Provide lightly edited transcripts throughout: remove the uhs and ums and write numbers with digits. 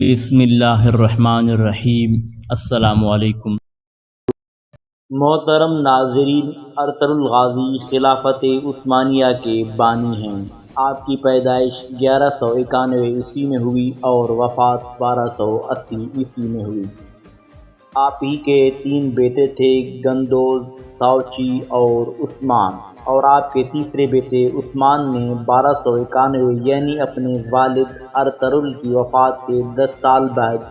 بسم اللہ الرحمن الرحیم۔ السلام علیکم۔ محترم ناظرین، ارطغرل غازی خلافت عثمانیہ کے بانی ہیں۔ آپ کی پیدائش 1191 عیسوی میں ہوئی اور وفات 1280 عیسوی میں ہوئی۔ آپ ہی کے 3 بیٹے تھے، گندوز، ساوچی اور عثمان، اور آپ کے تیسرے بیٹے عثمان نے 1291 یعنی اپنے والد ارطغرل کی وفات کے 10 سال بعد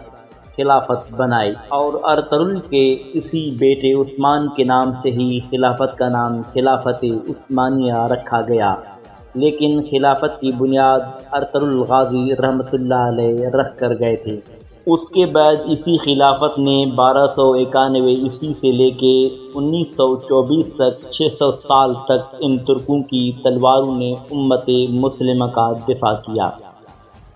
خلافت بنائی، اور ارطغرل کے اسی بیٹے عثمان کے نام سے ہی خلافت کا نام خلافت عثمانیہ رکھا گیا، لیکن خلافت کی بنیاد ارطغرل غازی رحمۃ اللہ علیہ رکھ کر گئے تھے۔ اس کے بعد اسی خلافت نے 1291 عیسوی سے لے کے 1924 تک 600 سال تک ان ترکوں کی تلواروں نے امت مسلمہ کا دفاع کیا۔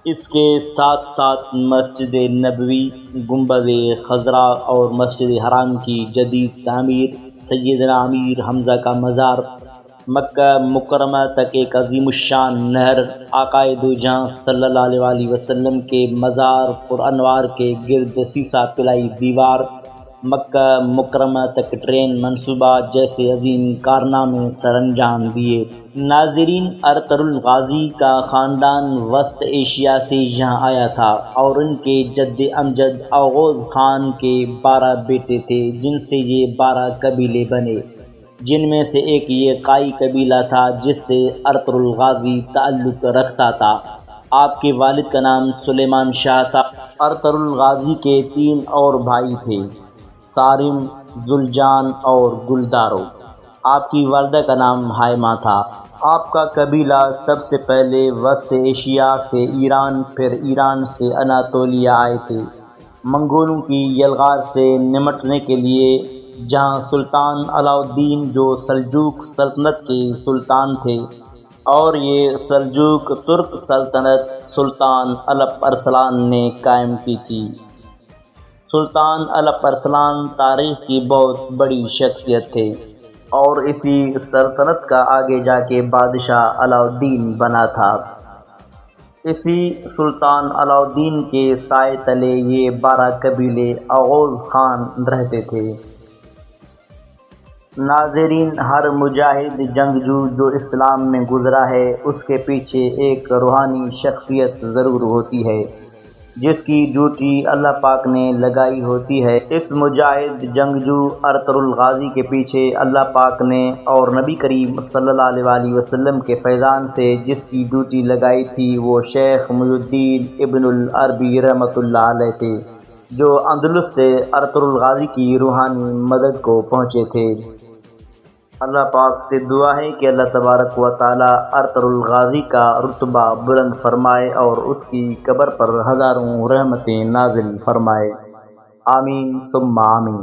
اس کے ساتھ ساتھ مسجد نبوی، گنبد خضرا اور مسجد حرام کی جدید تعمیر، سیدنا امیر حمزہ کا مزار، مکہ مکرمہ تک ایک عظیم الشان نہر، آقائے دو جہاں صلی اللہ علیہ وسلم کے مزار پر انوار کے گرد سیسہ پلائی دیوار، مکہ مکرمہ تک ٹرین منصوبہ جیسے عظیم کارنامے سر انجام دیے۔ ناظرین، ارطغرل غازی کا خاندان وسط ایشیا سے یہاں آیا تھا، اور ان کے جد امجد اوغوز خان کے 12 بیٹے تھے، جن سے یہ 12 قبیلے بنے، جن میں سے ایک یہ قائی قبیلہ تھا جس سے ارطغرل غازی تعلق رکھتا تھا۔ آپ کے والد کا نام سلیمان شاہ تھا۔ ارطغرل غازی کے 3 اور بھائی تھے، صارم، ذوالجان اور گلدارو۔ آپ کی والدہ کا نام ہائمہ تھا۔ آپ کا قبیلہ سب سے پہلے وسط ایشیا سے ایران، پھر ایران سے اناطولیہ آئے تھے، منگولوں کی یلغار سے نمٹنے کے لیے، جہاں سلطان علاء الدین جو سلجوق سلطنت کے سلطان تھے، اور یہ سلجوق ترک سلطنت سلطان الپ ارسلان نے قائم کی تھی۔ سلطان الپ ارسلان تاریخ کی بہت بڑی شخصیت تھے، اور اسی سلطنت کا آگے جا کے بادشاہ علاء الدین بنا تھا۔ اسی سلطان علاء الدین کے سائے تلے یہ 12 قبیلے اوغوز خان رہتے تھے۔ ناظرین، ہر مجاہد جنگجو جو اسلام میں گزرا ہے، اس کے پیچھے ایک روحانی شخصیت ضرور ہوتی ہے جس کی ڈیوٹی اللہ پاک نے لگائی ہوتی ہے۔ اس مجاہد جنگجو ارطغرل غازی کے پیچھے اللہ پاک نے اور نبی کریم صلی اللہ علیہ وسلم کے فیضان سے جس کی ڈیوٹی لگائی تھی، وہ شیخ محی الدین ابن العربی رحمۃ اللہ علیہ تھے، جو اندلس سے ارطغرل غازی کی روحانی مدد کو پہنچے تھے۔ اللہ پاک سے دعا ہے کہ اللہ تبارک و تعالی ارطغرل غازی کا رتبہ بلند فرمائے اور اس کی قبر پر ہزاروں رحمتیں نازل فرمائے۔ آمین ثم آمین۔